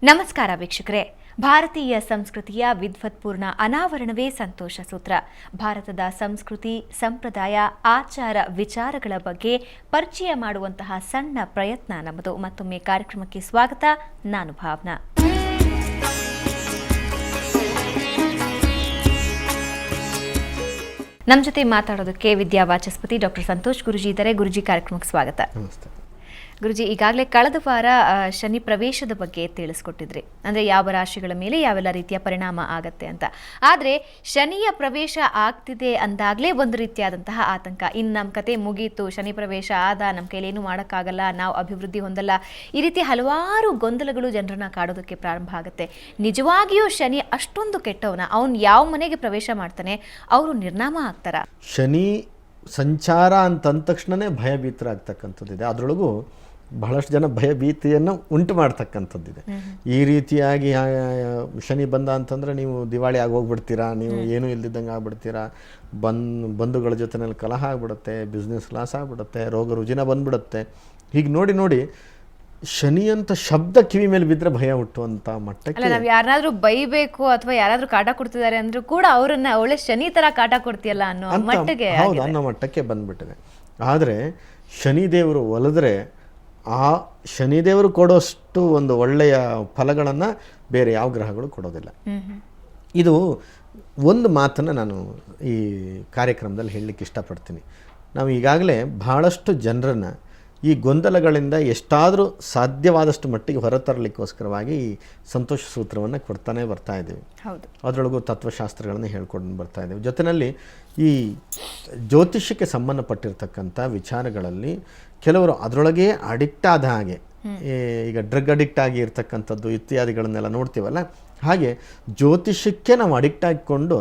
ನಮಸ್ಕಾರ ವೀಕ್ಷಕರೇ. ಭಾರತೀಯ ಸಂಸ್ಕೃತಿಯ ವಿದ್ವತ್ಪೂರ್ಣ ಅನಾವರಣವೇ ಸಂತೋಷ ಸೂತ್ರ. ಭಾರತದ ಸಂಸ್ಕೃತಿ, ಸಂಪ್ರದಾಯ, ಆಚಾರ, ವಿಚಾರಗಳ ಬಗ್ಗೆ ಪರಿಚಯ ಮಾಡುವಂತಹ ಸಣ್ಣ ಪ್ರಯತ್ನ ನಮ್ಮದು. ಮತ್ತೊಮ್ಮೆ ಕಾರ್ಯಕ್ರಮಕ್ಕೆ ಸ್ವಾಗತ. ನಾನು ಭಾವನಾ. ನಮ್ಮ ಜೊತೆ ಮಾತಾಡೋದಕ್ಕೆ ವಿದ್ಯಾವಾಚಸ್ಪತಿ ಡಾಕ್ಟರ್ ಸಂತೋಷ್ ಗುರುಜಿ ಇದ್ದಾರೆ. ಗುರುಜಿ, ಕಾರ್ಯಕ್ರಮಕ್ಕೆ ಸ್ವಾಗತ. ನಮಸ್ತೆ ಗುರುಜಿ, ಈಗಾಗಲೇ ಕಳೆದ ವಾರ ಶನಿ ಪ್ರವೇಶದ ಬಗ್ಗೆ ತಿಳಿಸ್ಕೊಟ್ಟಿದ್ರಿ. ಅಂದರೆ ಯಾವ ರಾಶಿಗಳ ಮೇಲೆ ಯಾವೆಲ್ಲ ರೀತಿಯ ಪರಿಣಾಮ ಆಗತ್ತೆ ಅಂತ. ಆದರೆ ಶನಿಯ ಪ್ರವೇಶ ಆಗ್ತಿದೆ ಅಂದಾಗಲೇ ಒಂದು ರೀತಿಯಾದಂತಹ ಆತಂಕ. ಇನ್ನು ನಮ್ಮ ಕತೆ ಮುಗೀತು, ಶನಿ ಪ್ರವೇಶ ಆದ, ನಮ್ಮ ಕೈಲೇನು ಮಾಡೋಕ್ಕಾಗಲ್ಲ, ನಾವು ಅಭಿವೃದ್ಧಿ ಹೊಂದಲ್ಲ, ಈ ರೀತಿ ಹಲವಾರು ಗೊಂದಲಗಳು ಜನರನ್ನ ಕಾಡೋದಕ್ಕೆ ಪ್ರಾರಂಭ ಆಗುತ್ತೆ. ನಿಜವಾಗಿಯೂ ಶನಿ ಅಷ್ಟೊಂದು ಕೆಟ್ಟವನ? ಅವನು ಯಾವ ಮನೆಗೆ ಪ್ರವೇಶ ಮಾಡ್ತಾನೆ, ಅವರು ನಿರ್ನಾಮ ಆಗ್ತಾರ? ಶನಿ ಸಂಚಾರ ಅಂತಂದ ತಕ್ಷಣವೇ ಭಯಭೀತರಾಗ್ತಕ್ಕಂಥದ್ದಿದೆ. ಅದರೊಳಗೂ ಬಹಳಷ್ಟು ಜನ ಭಯಭೀತಿಯನ್ನು ಉಂಟು ಮಾಡ್ತಕ್ಕಂಥದ್ದಿದೆ. ಈ ರೀತಿಯಾಗಿ ಶನಿ ಬಂದ ಅಂತಂದರೆ ನೀವು ದಿವಾಳಿ ಆಗೋಗ್ಬಿಡ್ತೀರಾ, ನೀವು ಏನೂ ಇಲ್ದಿದ್ದಂಗೆ ಆಗ್ಬಿಡ್ತೀರಾ, ಬಂಧುಗಳ ಜೊತೆನಲ್ಲಿ ಕಲಹ ಆಗ್ಬಿಡುತ್ತೆ, ಬಿಸ್ನೆಸ್ ಲಾಸ್ ಆಗ್ಬಿಡುತ್ತೆ, ರೋಗ ರುಜಿನ ಬಂದ್ಬಿಡುತ್ತೆ. ಹೀಗೆ ನೋಡಿ ನೋಡಿ ಶನಿ ಅಂತ ಶಬ್ದ ಕಿವಿ ಮೇಲೆ ಬಿದ್ದರೆ ಭಯ ಹುಟ್ಟುವಂಥ ಮಟ್ಟಕ್ಕೆ. ನಾವು ಯಾರಾದ್ರೂ ಬೈಬೇಕು ಅಥವಾ ಯಾರಾದ್ರೂ ಕಾಟ ಕೊಡ್ತಿದ್ದಾರೆ ಅಂದ್ರೂ ಕೂಡ ಅವರನ್ನ ಒಳ್ಳೆ ಶನಿ ತರ ಕಾಟ ಕೊಡ್ತೀಯಲ್ಲ ಅನ್ನೋ ಮಟ್ಟಿಗೆ, ಹೌದು, ಅನ್ನೋ ಮಟ್ಟಕ್ಕೆ ಬಂದ್ಬಿಟ್ಟಿದೆ. ಆದರೆ ಶನಿದೇವರು ಒಲಿದ್ರೆ ಆ ಶನಿದೇವರು ಕೊಡೋಷ್ಟು ಒಂದು ಒಳ್ಳೆಯ ಫಲಗಳನ್ನು ಬೇರೆ ಯಾವ ಗ್ರಹಗಳು ಕೊಡೋದಿಲ್ಲ. ಇದು ಒಂದು ಮಾತನ್ನು ನಾನು ಈ ಕಾರ್ಯಕ್ರಮದಲ್ಲಿ ಹೇಳಲಿಕ್ಕೆ ಇಷ್ಟಪಡ್ತೀನಿ. ನಾವು ಈಗಾಗಲೇ ಬಹಳಷ್ಟು ಜನರನ್ನು ಈ ಗೊಂದಲಗಳಿಂದ ಎಷ್ಟಾದರೂ ಸಾಧ್ಯವಾದಷ್ಟು ಮಟ್ಟಿಗೆ ಹೊರತರಲಿಕ್ಕೋಸ್ಕರವಾಗಿ ಈ ಸಂತೋಷ ಸೂತ್ರವನ್ನು ಕೊಡ್ತಾನೆ ಬರ್ತಾ ಇದ್ದೀವಿ. ಅದರೊಳಗೂ ತತ್ವಶಾಸ್ತ್ರಗಳನ್ನು ಹೇಳ್ಕೊಂಡು ಬರ್ತಾ ಇದ್ದೀವಿ. ಜೊತೆಯಲ್ಲಿ ಈ ಜ್ಯೋತಿಷ್ಯಕ್ಕೆ ಸಂಬಂಧಪಟ್ಟಿರ್ತಕ್ಕಂಥ ವಿಚಾರಗಳಲ್ಲಿ ಕೆಲವರು ಅದರೊಳಗೆ ಅಡಿಕ್ಟ್ ಆದ ಹಾಗೆ, ಈಗ ಡ್ರಗ್ ಅಡಿಕ್ಟ್ ಆಗಿ ಇರ್ತಕ್ಕಂಥದ್ದು ಇತ್ಯಾದಿಗಳನ್ನೆಲ್ಲ ನೋಡ್ತೀವಲ್ಲ, ಹಾಗೆ ಜ್ಯೋತಿಷ್ಯಕ್ಕೆ ನಾವು ಅಡಿಕ್ಟ್ ಆಗಿಕೊಂಡು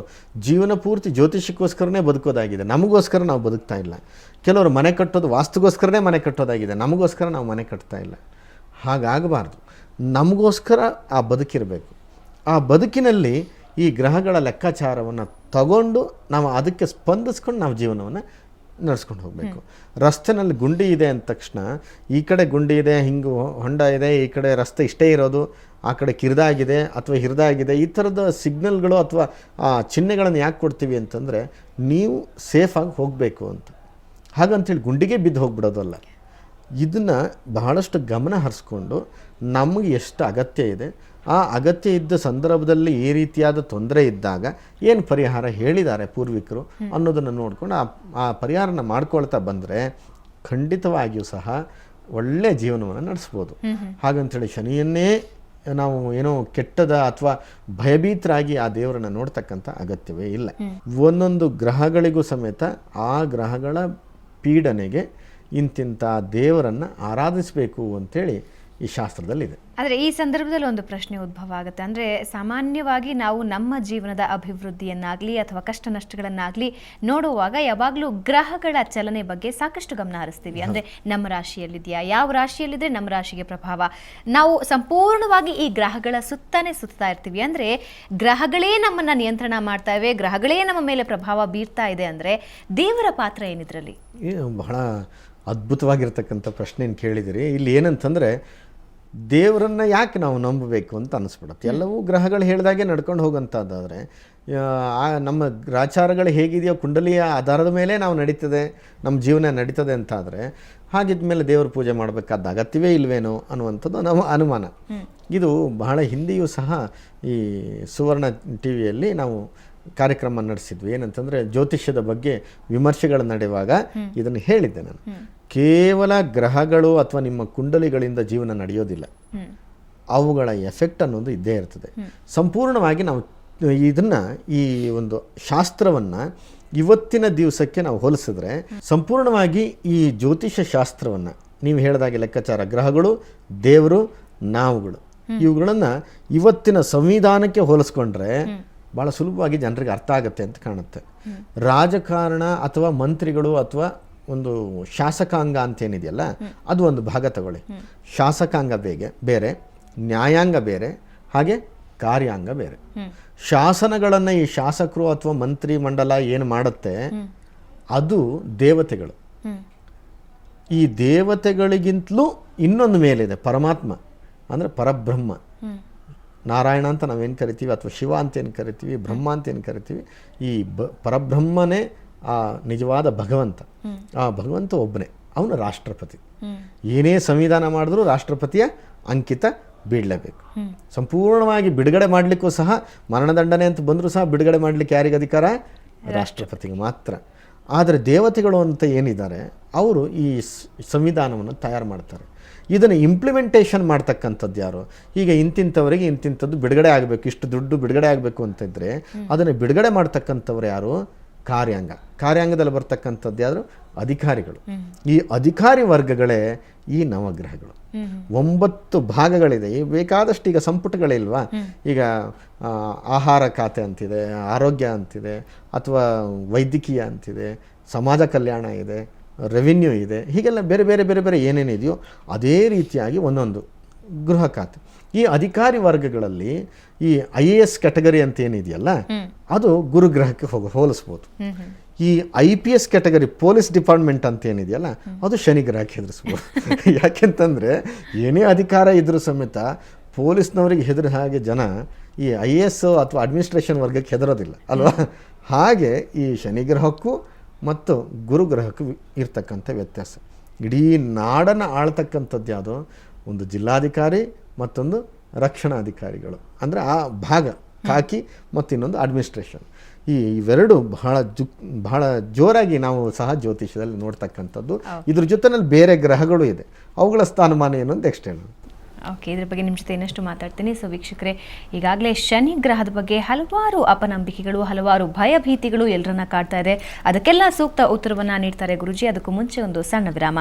ಜೀವನ ಪೂರ್ತಿ ಜ್ಯೋತಿಷ್ಯಕ್ಕೋಸ್ಕರನೇ ಬದುಕೋದಾಗಿದೆ. ನಮಗೋಸ್ಕರ ನಾವು ಬದುಕ್ತಾ ಇಲ್ಲ. ಕೆಲವರು ಮನೆ ಕಟ್ಟೋದು ವಾಸ್ತುಗೋಸ್ಕರನೇ ಮನೆ ಕಟ್ಟೋದಾಗಿದೆ, ನಮಗೋಸ್ಕರ ನಾವು ಮನೆ ಕಟ್ತಾ ಇಲ್ಲ. ಹಾಗಾಗಬಾರ್ದು. ನಮಗೋಸ್ಕರ ಆ ಬದುಕಿರಬೇಕು. ಆ ಬದುಕಿನಲ್ಲಿ ಈ ಗ್ರಹಗಳ ಲೆಕ್ಕಾಚಾರವನ್ನು ತಗೊಂಡು ನಾವು ಅದಕ್ಕೆ ಸ್ಪಂದಿಸ್ಕೊಂಡು ನಾವು ಜೀವನವನ್ನು ನಡೆಸ್ಕೊಂಡು ಹೋಗಬೇಕು. ರಸ್ತೆನಲ್ಲಿ ಗುಂಡಿ ಇದೆ ಅಂದ ತಕ್ಷಣ ಈ ಕಡೆ ಗುಂಡಿ ಇದೆ, ಹಿಂಗೆ ಹೊಂಡ ಇದೆ, ಈ ಕಡೆ ರಸ್ತೆ ಇಷ್ಟೇ ಇರೋದು, ಆ ಕಡೆ ಕಿರಿದಾಗಿದೆ ಅಥವಾ ಹಿರಿದಾಗಿದೆ, ಈ ಥರದ ಸಿಗ್ನಲ್ಗಳು ಅಥವಾ ಆ ಚಿಹ್ನೆಗಳನ್ನು ಯಾಕೆ ಕೊಡ್ತೀವಿ ಅಂತಂದರೆ ನೀವು ಸೇಫಾಗಿ ಹೋಗಬೇಕು ಅಂತ. ಹಾಗಂತೇಳಿ ಗುಂಡಿಗೆ ಬಿದ್ದು ಹೋಗ್ಬಿಡೋದಲ್ಲ. ಇದನ್ನು ಬಹಳಷ್ಟು ಗಮನ ಹರಿಸ್ಕೊಂಡು ನಮಗೆ ಎಷ್ಟು ಅಗತ್ಯ ಇದೆ, ಆ ಅಗತ್ಯ ಇದ್ದ ಸಂದರ್ಭದಲ್ಲಿ ಈ ರೀತಿಯಾದ ತೊಂದರೆ ಇದ್ದಾಗ ಏನು ಪರಿಹಾರ ಹೇಳಿದ್ದಾರೆ ಪೂರ್ವಿಕರು ಅನ್ನೋದನ್ನು ನೋಡ್ಕೊಂಡು ಆ ಪರಿಹಾರನ ಮಾಡ್ಕೊಳ್ತಾ ಬಂದರೆ ಖಂಡಿತವಾಗಿಯೂ ಸಹ ಒಳ್ಳೆಯ ಜೀವನವನ್ನು ನಡೆಸ್ಬೋದು. ಹಾಗಂತೇಳಿ ಶನಿಯನ್ನೇ ನಾವು ಏನೋ ಕೆಟ್ಟದ ಅಥವಾ ಭಯಭೀತರಾಗಿ ಆ ದೇವರನ್ನು ನೋಡ್ತಕ್ಕಂಥ ಅಗತ್ಯವೇ ಇಲ್ಲ. ಒಂದೊಂದು ಗ್ರಹಗಳಿಗೂ ಸಮೇತ ಆ ಗ್ರಹಗಳ ಪೀಡನೆಗೆ ಇಂತಿಂಥ ದೇವರನ್ನು ಆರಾಧಿಸಬೇಕು ಅಂತೇಳಿ ಈ ಶಾಸ್ತ್ರದಲ್ಲಿದೆ. ಆದರೆ ಈ ಸಂದರ್ಭದಲ್ಲಿ ಒಂದು ಪ್ರಶ್ನೆ ಉದ್ಭವ ಆಗುತ್ತೆ. ಅಂದರೆ ಸಾಮಾನ್ಯವಾಗಿ ನಾವು ನಮ್ಮ ಜೀವನದ ಅಭಿವೃದ್ಧಿಯನ್ನಾಗಲಿ ಅಥವಾ ಕಷ್ಟ ನಷ್ಟಗಳನ್ನಾಗಲಿ ನೋಡುವಾಗ ಯಾವಾಗಲೂ ಗ್ರಹಗಳ ಚಲನೆ ಬಗ್ಗೆ ಸಾಕಷ್ಟು ಗಮನ ಹರಿಸ್ತೀವಿ. ಅಂದರೆ ನಮ್ಮ ರಾಶಿಯಲ್ಲಿದೆಯಾ, ಯಾವ ರಾಶಿಯಲ್ಲಿದ್ದರೆ ನಮ್ಮ ರಾಶಿಗೆ ಪ್ರಭಾವ, ನಾವು ಸಂಪೂರ್ಣವಾಗಿ ಈ ಗ್ರಹಗಳ ಸುತ್ತಾನೆ ಸುತ್ತಾ ಇರ್ತೀವಿ. ಅಂದರೆ ಗ್ರಹಗಳೇ ನಮ್ಮನ್ನು ನಿಯಂತ್ರಣ ಮಾಡ್ತಾ ಇವೆ, ಗ್ರಹಗಳೇ ನಮ್ಮ ಮೇಲೆ ಪ್ರಭಾವ ಬೀರ್ತಾ ಇದೆ. ಅಂದರೆ ದೇವರ ಪಾತ್ರ ಏನಿದ್ರಲ್ಲಿ? ಬಹಳ ಅದ್ಭುತವಾಗಿರ್ತಕ್ಕಂಥ ಪ್ರಶ್ನೆಯನ್ನು ಕೇಳಿದಿರಿ. ಇಲ್ಲಿ ಏನಂತಂದರೆ ದೇವರನ್ನು ಯಾಕೆ ನಾವು ನಂಬಬೇಕು ಅಂತ ಅನಿಸ್ಬಿಡುತ್ತೆ. ಎಲ್ಲವೂ ಗ್ರಹಗಳು ಹೇಳಿದಾಗೆ ನಡ್ಕೊಂಡು ಹೋಗೋಂಥದ್ದಾದರೆ ನಮ್ಮ ಗ್ರಾಚಾರಗಳು ಹೇಗಿದೆಯೋ ಕುಂಡಲಿಯ ಆಧಾರದ ಮೇಲೆ ನಾವು ನಡೀತದೆ, ನಮ್ಮ ಜೀವನ ನಡೀತದೆ ಅಂತಾದರೆ ಹಾಗಿದ್ದ ಮೇಲೆ ದೇವ್ರ ಪೂಜೆ ಮಾಡಬೇಕಾದ ಅಗತ್ಯವೇ ಇಲ್ವೇನೋ ಅನ್ನುವಂಥದ್ದು ನಮ್ಮ ಅನುಮಾನ. ಇದು ಬಹಳ ಹಿಂದೆಯೂ ಸಹ ಈ ಸುವರ್ಣ ಟಿವಿಯಲ್ಲಿ ನಾವು ಕಾರ್ಯಕ್ರಮ ನಡೆಸಿದ್ವಿ. ಏನಂತಂದರೆ ಜ್ಯೋತಿಷ್ಯದ ಬಗ್ಗೆ ವಿಮರ್ಶೆಗಳು ನಡೆಯುವಾಗ ಇದನ್ನು ಹೇಳಿದ್ದೆ ನಾನು. ಕೇವಲ ಗ್ರಹಗಳು ಅಥವಾ ನಿಮ್ಮ ಕುಂಡಲಿಗಳಿಂದ ಜೀವನ ನಡೆಯೋದಿಲ್ಲ, ಅವುಗಳ ಎಫೆಕ್ಟ್ ಅನ್ನೋದು ಇದ್ದೇ ಇರ್ತದೆ. ಸಂಪೂರ್ಣವಾಗಿ ನಾವು ಇದನ್ನು ಈ ಒಂದು ಶಾಸ್ತ್ರವನ್ನು ಇವತ್ತಿನ ದಿವಸಕ್ಕೆ ನಾವು ಹೋಲಿಸಿದ್ರೆ ಸಂಪೂರ್ಣವಾಗಿ ಈ ಜ್ಯೋತಿಷ್ಯ ಶಾಸ್ತ್ರವನ್ನು ನೀವು ಹೇಳಿದಾಗೆ ಲೆಕ್ಕಾಚಾರ, ಗ್ರಹಗಳು, ದೇವರು, ನಾವುಗಳು, ಇವುಗಳನ್ನು ಇವತ್ತಿನ ಸಂವಿಧಾನಕ್ಕೆ ಹೋಲಿಸ್ಕೊಂಡ್ರೆ ಭಾಳ ಸುಲಭವಾಗಿ ಜನರಿಗೆ ಅರ್ಥ ಆಗುತ್ತೆ ಅಂತ ಕಾಣುತ್ತೆ. ರಾಜಕಾರಣ ಅಥವಾ ಮಂತ್ರಿಗಳು ಅಥವಾ ಒಂದು ಶಾಸಕಾಂಗ ಅಂತೇನಿದೆಯಲ್ಲ, ಅದು ಒಂದು ಭಾಗ ತಗೊಳ್ಳಿ. ಶಾಸಕಾಂಗ ಬೇರೆ, ನ್ಯಾಯಾಂಗ ಬೇರೆ, ಹಾಗೆ ಕಾರ್ಯಾಂಗ ಬೇರೆ. ಶಾಸನಗಳನ್ನು ಈ ಶಾಸಕರು ಅಥವಾ ಮಂತ್ರಿ ಮಂಡಲ ಏನು ಮಾಡುತ್ತೆ ಅದು ದೇವತೆಗಳು. ಈ ದೇವತೆಗಳಿಗಿಂತಲೂ ಇನ್ನೊಂದು ಮೇಲಿದೆ, ಪರಮಾತ್ಮ ಅಂದರೆ ಪರಬ್ರಹ್ಮ. ನಾರಾಯಣ ಅಂತ ನಾವೇನು ಕರಿತೀವಿ, ಅಥವಾ ಶಿವ ಅಂತ ಏನು ಕರಿತೀವಿ, ಬ್ರಹ್ಮ ಅಂತ ಏನು ಕರಿತೀವಿ, ಈ ಪರಬ್ರಹ್ಮನೇ ಆ ನಿಜವಾದ ಭಗವಂತ. ಆ ಭಗವಂತ ಒಬ್ಬನೇ, ಅವನು ರಾಷ್ಟ್ರಪತಿ. ಏನೇ ಸಂವಿಧಾನ ಮಾಡಿದ್ರೂ ರಾಷ್ಟ್ರಪತಿಯ ಅಂಕಿತ ಬೀಳಲೇಬೇಕು. ಸಂಪೂರ್ಣವಾಗಿ ಬಿಡುಗಡೆ ಮಾಡಲಿಕ್ಕೂ ಸಹ, ಮರಣದಂಡನೆ ಅಂತ ಬಂದರೂ ಸಹ ಬಿಡುಗಡೆ ಮಾಡಲಿಕ್ಕೆ ಯಾರಿಗೆ ಅಧಿಕಾರ? ರಾಷ್ಟ್ರಪತಿಗೆ ಮಾತ್ರ. ಆದರೆ ದೇವತೆಗಳು ಅಂತ ಏನಿದ್ದಾರೆ ಅವರು ಈ ಸಂವಿಧಾನವನ್ನು ತಯಾರು ಮಾಡ್ತಾರೆ. ಇದನ್ನು ಇಂಪ್ಲಿಮೆಂಟೇಷನ್ ಮಾಡ್ತಕ್ಕಂಥದ್ದು ಯಾರು? ಈಗ ಇಂತಿಂಥವರಿಗೆ ಇಂತಿಂಥದ್ದು ಬಿಡುಗಡೆ ಆಗಬೇಕು, ಇಷ್ಟು ದುಡ್ಡು ಬಿಡುಗಡೆ ಆಗಬೇಕು ಅಂತಿದ್ರೆ ಅದನ್ನು ಬಿಡುಗಡೆ ಮಾಡ್ತಕ್ಕಂಥವ್ರು ಯಾರು? ಕಾರ್ಯಾಂಗ. ಕಾರ್ಯಾಂಗದಲ್ಲಿ ಬರ್ತಕ್ಕಂಥದ್ದು ಯಾರು? ಅಧಿಕಾರಿಗಳು. ಈ ಅಧಿಕಾರಿ ವರ್ಗಗಳೇ ಈ ನವಗ್ರಹಗಳು. 9 ಭಾಗಗಳಿದೆ. ಬೇಕಾದಷ್ಟು ಈಗ ಸಂಪುಟಗಳಿಲ್ವಾ? ಈಗ ಆಹಾರ ಖಾತೆ ಅಂತಿದೆ, ಆರೋಗ್ಯ ಅಂತಿದೆ, ಅಥವಾ ವೈದ್ಯಕೀಯ ಅಂತಿದೆ, ಸಮಾಜ ಕಲ್ಯಾಣ ಇದೆ, ರೆವಿನ್ಯೂ ಇದೆ, ಹೀಗೆಲ್ಲ ಬೇರೆ ಬೇರೆ ಬೇರೆ ಬೇರೆ ಏನೇನಿದೆಯೋ ಅದೇ ರೀತಿಯಾಗಿ ಒಂದೊಂದು ಗೃಹ ಖಾತೆ. ಈ ಅಧಿಕಾರಿ ವರ್ಗಗಳಲ್ಲಿ ಈ IAS ಕ್ಯಾಟಗರಿ ಅಂತ ಏನಿದೆಯಲ್ಲ, ಅದು ಗುರುಗ್ರಹಕ್ಕೆ ಹೋಲಿಸ್ಬೋದು. ಈ IPS ಕ್ಯಾಟಗರಿ ಪೊಲೀಸ್ ಡಿಪಾರ್ಟ್ಮೆಂಟ್ ಅಂತ ಏನಿದೆಯಲ್ಲ, ಅದು ಶನಿ ಗ್ರಹಕ್ಕೆ ಹೆದರಿಸ್ಬೋದು. ಯಾಕೆಂತಂದರೆ ಏನೇ ಅಧಿಕಾರ ಇದ್ರೂ ಸಮೇತ ಪೊಲೀಸ್ನವರಿಗೆ ಹೆದರ ಹಾಗೆ ಜನ ಈ IAS ಅಥವಾ ಅಡ್ಮಿನಿಸ್ಟ್ರೇಷನ್ ವರ್ಗಕ್ಕೆ ಹೆದರೋದಿಲ್ಲ ಅಲ್ವಾ? ಹಾಗೆ ಈ ಶನಿ ಗ್ರಹಕ್ಕೂ ಮತ್ತು ಗುರುಗ್ರಹಕ್ಕೂ ಇರ್ತಕ್ಕಂಥ ವ್ಯತ್ಯಾಸ. ಇಡೀ ನಾಡನ್ನು ಆಳ್ತಕ್ಕಂಥದ್ದು ಯಾವುದೋ ಒಂದು ಜಿಲ್ಲಾಧಿಕಾರಿ, ಮತ್ತೊಂದು ರಕ್ಷಣಾಧಿಕಾರಿಗಳು, ಅಂದರೆ ಆ ಭಾಗ ಖಾಕಿ, ಮತ್ತು ಇನ್ನೊಂದು ಅಡ್ಮಿನಿಸ್ಟ್ರೇಷನ್. ಇವೆರಡು ಬಹಳ ಜೋರಾಗಿ ನಾವು ಸಹ ಜ್ಯೋತಿಷ್ಯದಲ್ಲಿ ನೋಡ್ತಕ್ಕಂಥದ್ದು. ಇದ್ರ ಜೊತೆಯಲ್ಲಿ ಬೇರೆ ಗ್ರಹಗಳು ಇದೆ, ಅವುಗಳ ಸ್ಥಾನಮಾನ ಏನು ಅಂತ ನೆಕ್ಸ್ಟ್ ಹೇಳೋಣ. ಓಕೆ, ಇದ್ರ ಬಗ್ಗೆ ನಿಮ್ಮ ಜೊತೆ ಇನ್ನಷ್ಟು ಮಾತಾಡ್ತೀನಿ. ಸೊ ವೀಕ್ಷಕರೇ, ಈಗಾಗಲೇ ಶನಿ ಗ್ರಹದ ಬಗ್ಗೆ ಹಲವಾರು ಅಪನಂಬಿಕೆಗಳು, ಹಲವಾರು ಭಯಭೀತಿಗಳು ಎಲ್ಲರನ್ನ ಕಾಡ್ತಾ ಇದೆ. ಅದಕ್ಕೆಲ್ಲ ಸೂಕ್ತ ಉತ್ತರವನ್ನು ನೀಡ್ತಾರೆ ಗುರುಜಿ. ಅದಕ್ಕೂ ಮುಂಚೆ ಒಂದು ಸಣ್ಣ ವಿರಾಮ.